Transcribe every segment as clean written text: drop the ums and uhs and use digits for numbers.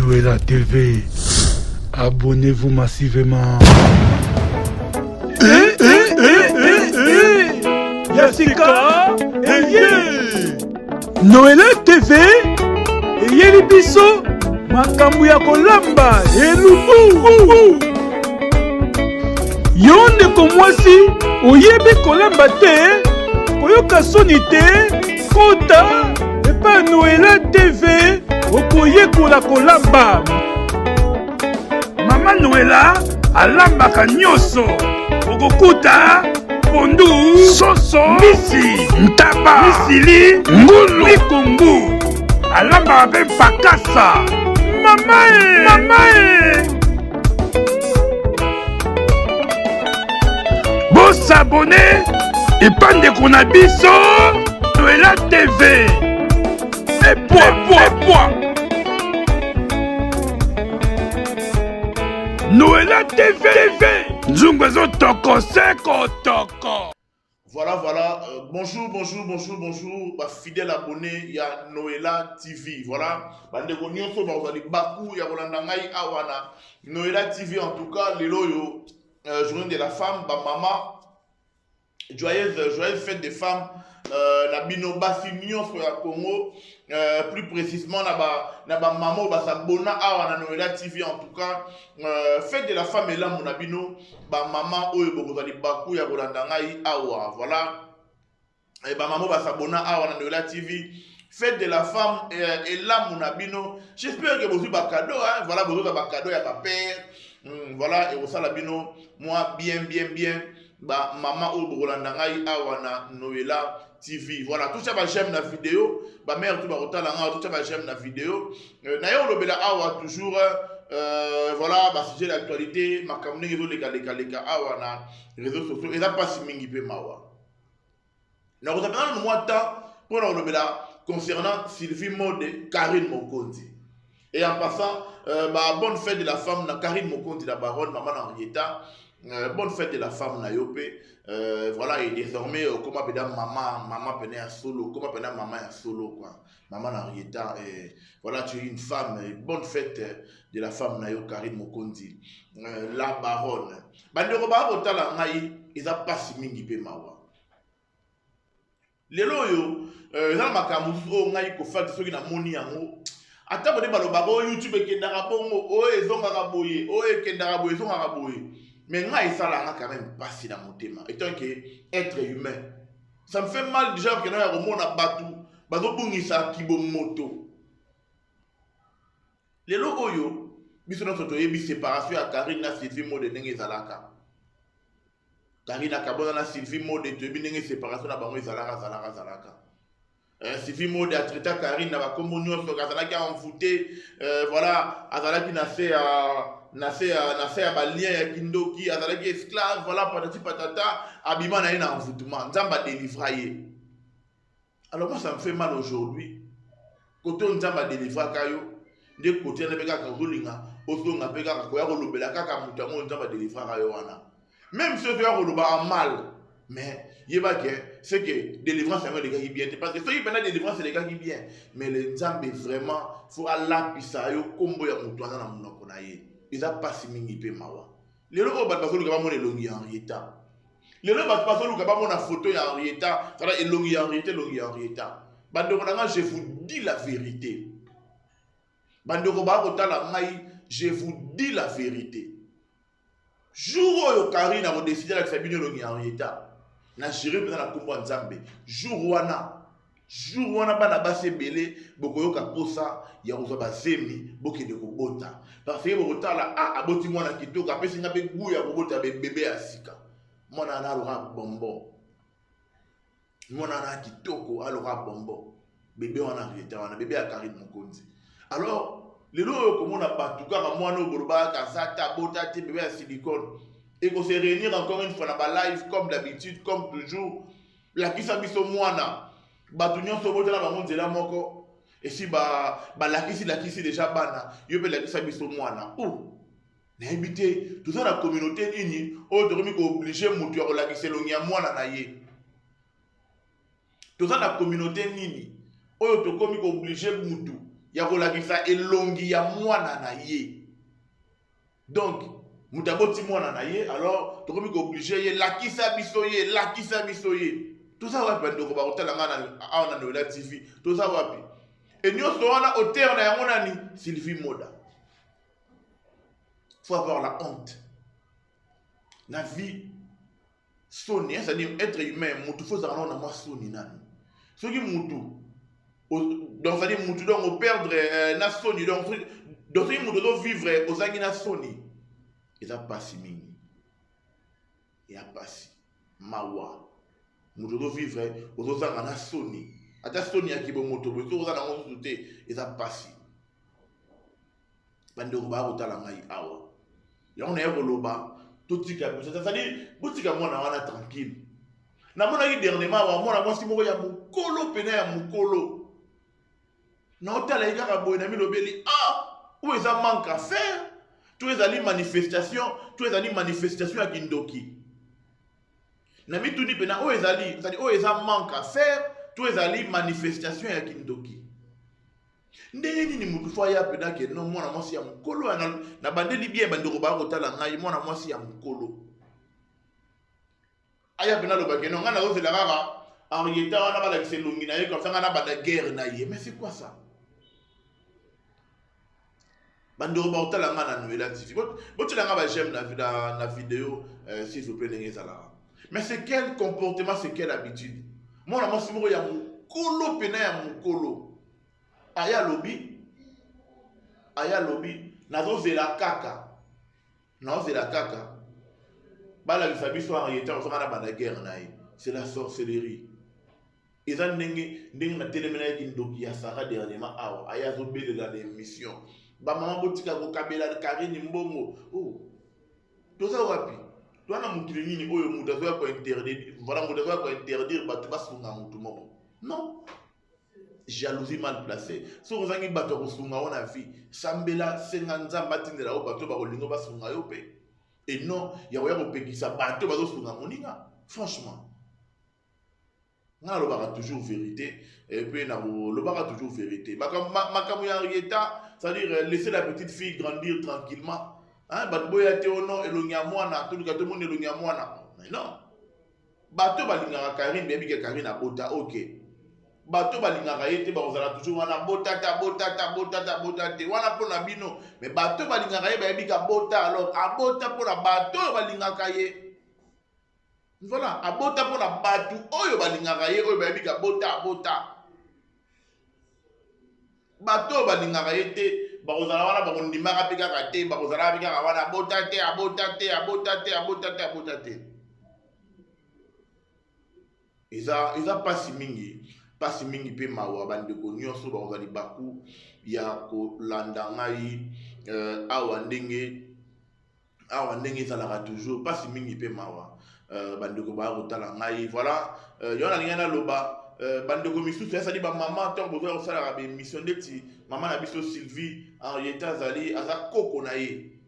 Noëlla TV. Abonnez-vous massivement. Yassika Noëlla TV eyeli biso makambo ya kolamba elubu. Yo ndeko mwasi oyebi kolamba te, koyoka soni te, kota epa Noëlla TV okoyekola kolamba. Mama Noëlla alambaka nyonso, okokuta pondu, soso, misi, ntaba, misili, ngulu, mikungu. Alambaka mpe pakasa. Mama e bosabone epa ndeko na biso Noëlla TV. Noëlla TV. Nzungu ezo toko seko toko. Voilà, bonjour, fidèle abonné, il y a Noëlla TV, voilà, bandeko nyonso bazali baku ya kolanda ngai awana Noëlla TV. En tout cas, les loyo, journée de la femme, maman, joyeuse fête des femmes, na bino basi nyonso ya Congo, plus précisément na ba maman basabona awana Noëlla TV. En tout cas, fête de la femme est là mon abino ba maman oyo bokozali baku ya kolanda ngai awa, voilà, et ba maman basabona awana Noëlla TV. Fête de la femme est là mon abino. J'espère que vous avez un cadeau, hein? Voilà, vous avez un cadeau à ma père, voilà, et au salabino moi bien ba maman oyo bokolanda ngai awana Noëlla TV. Voilà, tout ça va j'aime la vidéo, ba mère tout va rotala nga, tout ça va j'aime la vidéo. Na yo lobela awa toujours voilà, ba sujet d'actualité, ma kamne ngezo leka awa na réseaux sociaux, et là pas si mingi pe mawa. Na rotala no mwata pour na lobela concernant Sylvie Mode, Karine Mokonzi. Et en passant, bonne fête de la femme na Karine Mokonzi la baronne maman Henrietta. Bonne fête de la femme na yopé. Voilà, et désormais comment appeler maman peine à solo, comment appeler maman à solo quoi, maman Henrietta. Voilà, tu es une femme. Bonne fête de la femme na yo Karine Mokonzi, la baronne. Bandeko ba otala ngai eza pasi mingi pe mawa. Lelo yo eza makambo o ngai ko fati soki na moni yango. Ata bode baloba ko YouTube ekendaka bongo o ezongaka boye, o ekendaka boye ezongaka boye. Mais moi, ça là quand même pas si dans mon thème. Étant que être humain, ça me fait mal déjà que nous avons un bateau, bateau pour nous ça qui bon moto. Les logo yo, biso notre toyebi séparation à Karine na Sylvie Mode ndenge zalaka. Karine akabona na Sylvie Mode toyebi ndenge séparation na bango zalaka. Sylvie Mode a traité Karine na ba kombo nyonso kazalaki envoûté, voilà, azalaki na se a balien ya kindoki, azalaki esclave, voilà, patati patata, abima na ina envoûtement, nzamba délivra ye. Alors moi ça me fait mal aujourd'hui. Côté nzamba délivra kayo, de côté na beka kazolinga, osonga beka kakoya kolobela kaka mutango nzamba délivra kayo wana. Même si tu as koloba mal, mais yeba que c'est que délivrance c'est les gars qui bien, parce que ceux qui prennent délivrance c'est les gars qui bien, mais les nzambe vraiment faut Allah pisa yo kombo ya mutuana na munoko na ye. Ils ont pas si mingi pe mawa. Les gens bat passer le gaba mon elongi Henrietta. Les gens bat passer le gaba mon photo ya Henrietta, ça là elongi Henrietta. Bande konanga, je vous dis la vérité. Bande koba kotala ngai, je vous dis la vérité. Jour où Karine a décidé avec Sabine elongi Henrietta. Na jéré dans la kombo nzambe. Jour wana bana base belé bokoyoka posa ya kozaba zemi bokende kobota parce que bokotala aboti mwana kitoko apesi nga be goût ya kobota bébé asika mwana na aloka bonbon mwana na kitoko aloka bonbon bébé wana Henrietta wana bébé ya Karine Mokonzi. Alors lelo komona batu kaka mwana oboloba kasata bota te bébé ya silicone et qu'on se réunir encore une fois dans ma live comme d'habitude comme toujours la kisa biso mwana Batunion sobote na bango nzela moko et si lakisi déjà bana yo pe lakisa biso mwana na habité tout ça la communauté nini o to komi ko obligé mutu ya kolakisa longi ya mwana na ye. Tout ça la communauté nini oyo to komi ko obligé mutu ya kolakisa elongi ya mwana na ye. Donc mutaboti mwana na ye, alors tokomi ko obligé ye lakisa biso ye. Tout ça wapi ndoko ba kotala ngana aona Noela TV. Tout ça wapi. Et nyonso wana auteur na yango nani Sylvie Moda. Faut avoir la honte. La vie soni, c'est-à-dire être humain, mutu faut zana na moi soni nani. Ce qui mutu donc ça dit mutu donc perdre na soni donc ce mutu do vivre aux angi na soni. Il a passé mingi. Il a passé mawa. Mutu do vivre aux angi na soni. Ata soni akibo moto bo so zana ngo soute il a passé. Bande ko ba kotala ngai awa. Ya on est koloba tout tika c'est-à-dire botika mwana wana tranquille. Na mona ki dernièrement wa mona mwasi moko ya mukolo pena ya mukolo. Na otala ikaka boy na milobeli où est ça manque à faire? Tous les ali manifestation à Kindoki. Na mi tout dit pena où est ali, c'est-à-dire où est ça manque à faire? Tous les ali manifestation à Kindoki. Ndenge nini mutu fwa ya pena ke non mwana mwasi ya mukolo na bandeli bien bandeko ba kotala ngai mwana mwasi ya mukolo. Aya pena lo ba ke non ngana zo la kaka Henrietta wana ba la selongi na ye comme ça ngana ba da guerre na ye. Mais c'est quoi ça? Bandeko ba kotala ngana Noela TV. Botela nga ba j'aime na vidéo s'il vous plaît ndenge sala. Mais c'est quel comportement, c'est quelle habitude? Mwana mwasi moko ya mukolo pena ya mukolo. Aya lobi nazo zela kaka bala bisabiso Henrietta on na bana guerre naï, c'est la sorcellerie. Eza ndenge na telemena Kindoki ya Sarah dernièrement awa aya zo bele dans l'émission ba maman botika ko kabela Karine Mbongo toza wapi to na mukili nini oyo mudazo ko interdire voilà mudazo ko interdire batu basunga mutu moko non. Jalousie mal placée. Si vous avez bateau pour sunga on a vu sambela senganza matindela au bateau ba kolingo ba sunga yo pe. Et non, il y a un pays qui sa bateau ba sunga moninga. Franchement. Na lo ba toujours vérité et puis na lo ba toujours vérité. Makamu ya Henrietta, c'est-à-dire laisser la petite fille grandir tranquillement. Hein, ba boya te ono elongia mwana, tout le monde elongia mwana. Mais non. Bateau ba linga Karine bien que Karine a bota OK. Bato balingaka yete bazala toujours wana botata wana pona bino mais bato balingaka ye ba bika bota alors abota pona bato balingaka ye voilà abota pona bato oyo balingaka ye oyo ba bika bota bato balingaka yete bazala wana bakondimaka pika kate bazala bika wana abota te Iza pasi mingi pe mawa bandeko nyonso bazali baku ya kolanda ngai awa ndenge ezalaka toujours pasi mingi pe mawa bandeko ba kotala ngai voilà yona lingana loba bandeko misusu esali ba mama tant bozo osala ba mission ndeti mama na biso Sylvie Henrietta zali aza koko na ye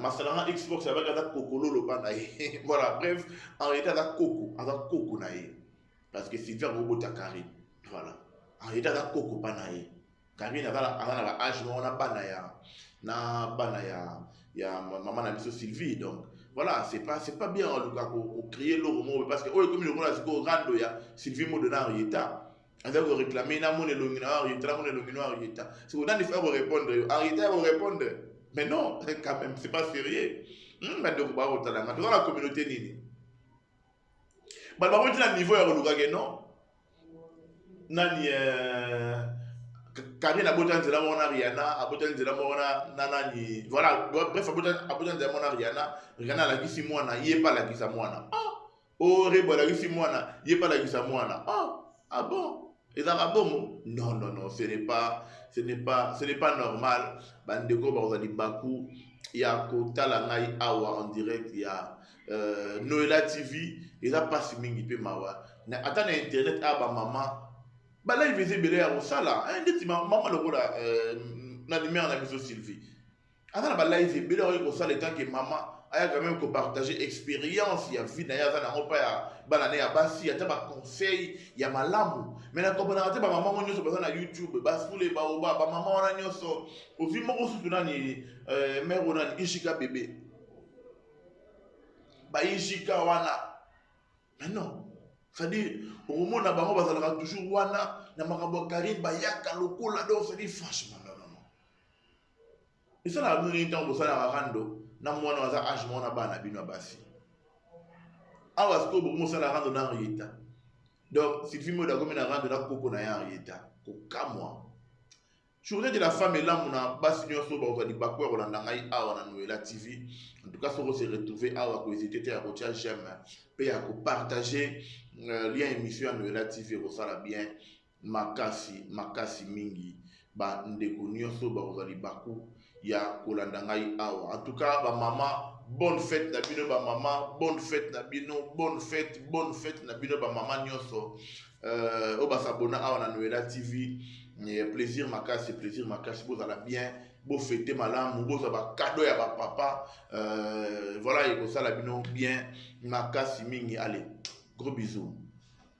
masalanga Xbox avec aza kokolo loba na ye voilà bref Henrietta aza koko na ye. Parce que Sylvie a robota Karine. Voilà. Henrietta a koko panaye. Karine a un âge où on a banaya. Na banaya. Ya maman a mis Sylvie. Donc, voilà, c'est pas bien en tout cas pour crier l'euro. Parce que, oh, comme le roi, c'est qu'on rando ya Sylvie Modena Henrietta. On a réclamé na mon elongina Henrietta. C'est qu'on a des faire répondre. Henrietta va répondre. Mais non, quand même, c'est pas sérieux. Mais donc, bah, dans la communauté nini. Bah, par contre, le niveau est relou, non? Nani, Karine a botan de la mona Rihanna, a botan de la mona Nanani. Voilà, bref, a botan de la mona Rihanna la gisi moana, yé pas la gisa moana. Oh, rebo la gisi moana, yé pas la gisa moana. Ah bon? Et ça va bon? Non, ce n'est pas normal. Bandeko, Barzali Baku, il y a Kotala Ngai Awa en direct, il y a Noela TV, et ça passe mingi pe mawa. Attends internet aba maman. Bah là il faisait belé à Rosala. Un des maman le rôle na lumière na biso Sylvie. Attends bah là il faisait belé à Rosala tant que maman aya quand même partager expérience ya vie na ya za na pas ya banane ya basi ata ba conseil ya malamu mais na comprendre te ba maman nyonso ba na YouTube ba sule ba oba ba maman wana nyonso ovi moko sutu nani mère wana Ishika bébé ba Ishika wana mais non c'est-à-dire au moment na bango bazalaka toujours wana na makambo Karine ba yaka lokola donc c'est-à-dire franchement non et ça la nuni ntango bosala rando na mwana waza age mwana bana bino basi awa sko bo mosala rando na rieta donc si film da comme na rando na koko na ya rieta ko kamwa journée de la femme et l'homme na basi nyonso ba ozali bakwa rolanda ngai awa na Noëlla TV en tout cas so se retrouver awa ko hésiter à rotia j'aime pe ya ko partager lien émission na Noëlla TV ko sala bien makasi mingi ba ndeko nyonso ba ozali baku ya kolanda ngai awa en tout cas ba maman bonne fête na bino ba maman bonne fête na bino bonne fête na bino ba maman nyonso o ba s'abonner awa na Noëlla TV plaisir makasi bo za la bien bo fêter malamu bo za ba cadeau ya ba papa voilà et ko sala bino bien makasi mingi allez gros bisous.